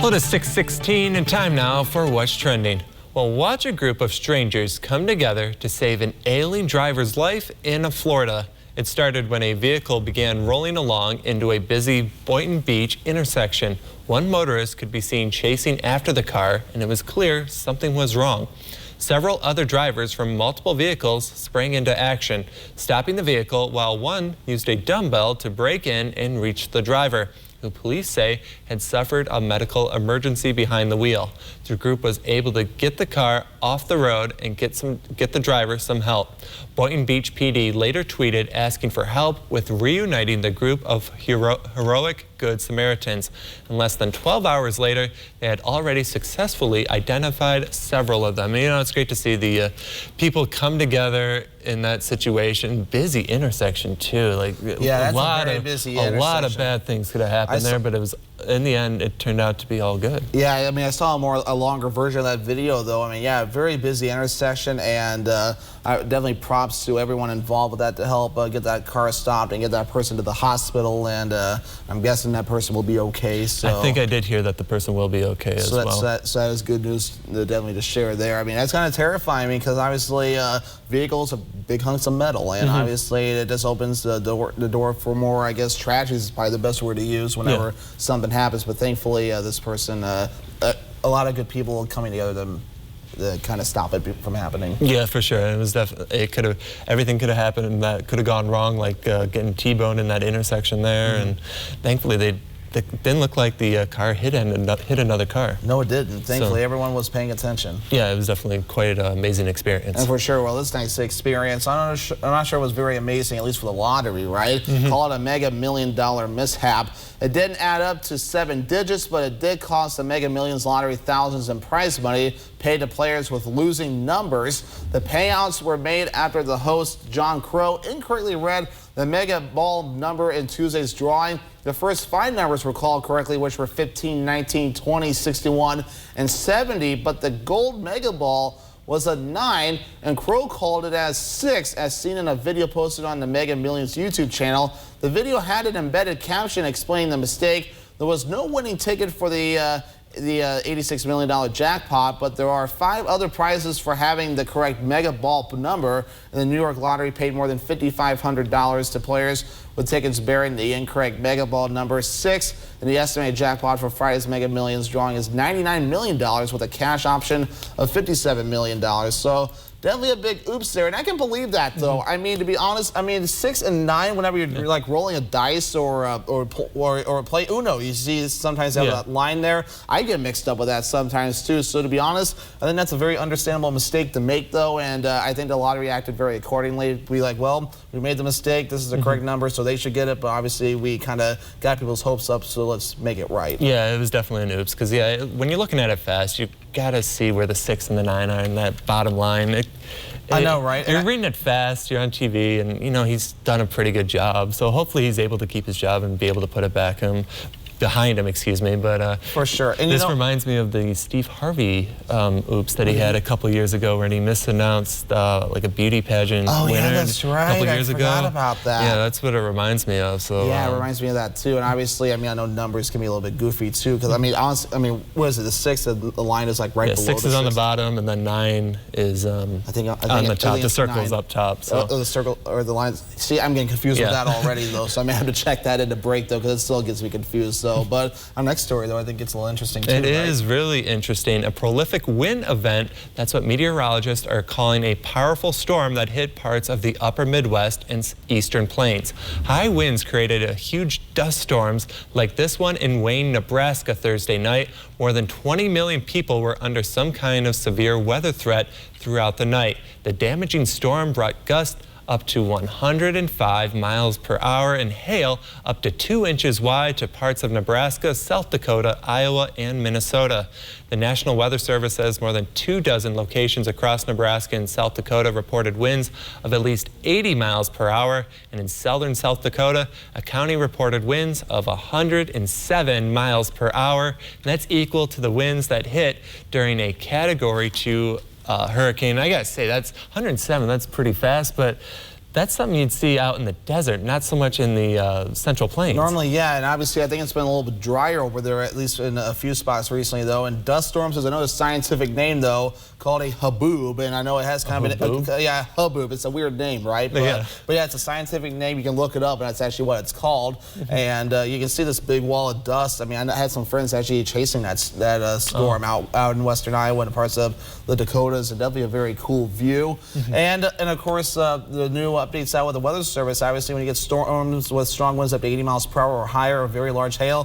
Well, it is 6:16 and time now for What's Trending. Well, watch a group of strangers come together to save an ailing driver's life in Florida. It started when a vehicle began rolling along into a busy Boynton Beach intersection. One motorist could be seen chasing after the car, and it was clear something was wrong. Several other drivers from multiple vehicles sprang into action, stopping the vehicle while one used a dumbbell to break in and reach the driver, who police say had suffered a medical emergency behind the wheel. The group was able to get the car off the road and get the driver some help. Boynton Beach PD later tweeted asking for help with reuniting the group of heroic Good Samaritans. And less than 12 hours later, they had already successfully identified several of them. And, you know, it's great to see the people come together in that situation. Busy intersection too. Like, yeah, a lot of bad things could have happened there, but it was, in the end, it turned out to be all good. Yeah, I mean, I saw a longer version of that video, though. I mean, yeah, very busy intersection, and definitely props to everyone involved with that to help get that car stopped and get that person to the hospital. And I'm guessing that person will be okay. So I think I did hear that the person will be okay as well. So that is good news definitely to share there. I mean, that's kind of terrifying because obviously vehicles are big hunks of metal, and obviously it just opens the door for more, I guess, tragedies is probably the best word to use whenever something happens. But thankfully, this person, a lot of good people coming together to kind of stop it from happening. Yeah, for sure. It was definitely, everything could have happened, and that could have gone wrong, like getting T-boned in that intersection there. And thankfully, it didn't look like the car hit another car. No, it didn't. Thankfully, everyone was paying attention. Yeah, it was definitely quite an amazing experience. And for sure, well, this nice experience, I'm not sure it was very amazing, at least for the lottery, right? Call it a Mega $1 Million mishap. It didn't add up to 7 digits, but it did cost the Mega Millions lottery thousands in prize money paid to players with losing numbers. The payouts were made after the host, John Crow, incorrectly read the Mega Ball number in Tuesday's drawing. The first 5 numbers were called correctly, which were 15, 19, 20, 61, and 70, but the gold Mega Ball was a 9, and Crow called it as 6, as seen in a video posted on the Mega Millions YouTube channel. The video had an embedded caption explaining the mistake. There was no winning ticket for the $86 million jackpot, but there are 5 other prizes for having the correct Mega Ball number. And the New York Lottery paid more than $5,500 to players with tickets bearing the incorrect Mega Ball number 6. And the estimated jackpot for Friday's Mega Millions drawing is $99 million with a cash option of $57 million. So definitely a big oops there, and I can believe that, though. I mean, to be honest, I mean, 6 and 9, whenever you're like rolling a dice or play Uno, you see sometimes they have that line there. I get mixed up with that sometimes too. So to be honest, I think that's a very understandable mistake to make, though, and I think the lottery acted very accordingly. Be like, well, we made the mistake. This is the correct number, so they should get it. But obviously, we kind of got people's hopes up, so let's make it right. Yeah, it was definitely an oops, because when you're looking at it fast, you gotta see where the 6 and the 9 are in that bottom line. I know, right? You're reading it fast, you're on TV, and you know he's done a pretty good job. So hopefully he's able to keep his job and be able to put it behind him, excuse me. But for sure. And this reminds me of the Steve Harvey oops that he had a couple years ago when he misannounced like a beauty pageant winner that's right. a couple years ago. I forgot about that. Yeah, that's what it reminds me of. So yeah, it reminds me of that too. And obviously, I mean, I know numbers can be a little bit goofy too, because I mean, honestly, I mean, what is it? The 6, the line is like right below. 6 is on the bottom, and then 9 is on the top. The circle's up top. So the circle or the lines. See, I'm getting confused with that already, though. So I may have to check that in the break, though, because it still gets me confused. So, but our next story, though, I think it's a little interesting too. It is really interesting. A prolific wind event. That's what meteorologists are calling a powerful storm that hit parts of the upper Midwest and eastern plains. High winds created a huge dust storms like this one in Wayne, Nebraska Thursday night. More than 20 million people were under some kind of severe weather threat throughout the night. The damaging storm brought gusts up to 105 miles per hour and hail up to 2 inches wide to parts of Nebraska, South Dakota, Iowa, and Minnesota. The National Weather Service says more than 24 locations across Nebraska and South Dakota reported winds of at least 80 miles per hour. And in southern South Dakota, a county reported winds of 107 miles per hour. And that's equal to the winds that hit during a Category 2 hurricane. I gotta say, that's 107, that's pretty fast, but That's something you'd see out in the desert, not so much in the Central Plains. Normally, yeah, and obviously I think it's been a little bit drier over there, at least in a few spots recently, though. And dust storms is another scientific name, though, called a haboob, and I know it has kind of yeah, haboob. It's a weird name, right? But yeah, it's a scientific name. You can look it up, and that's actually what it's called. And you can see this big wall of dust. I mean, I had some friends actually chasing that storm out in western Iowa and parts of the Dakotas, and definitely a very cool view. And of course, the new updates out with the Weather Service. Obviously, when you get storms with strong winds up to 80 miles per hour or higher, or very large hail,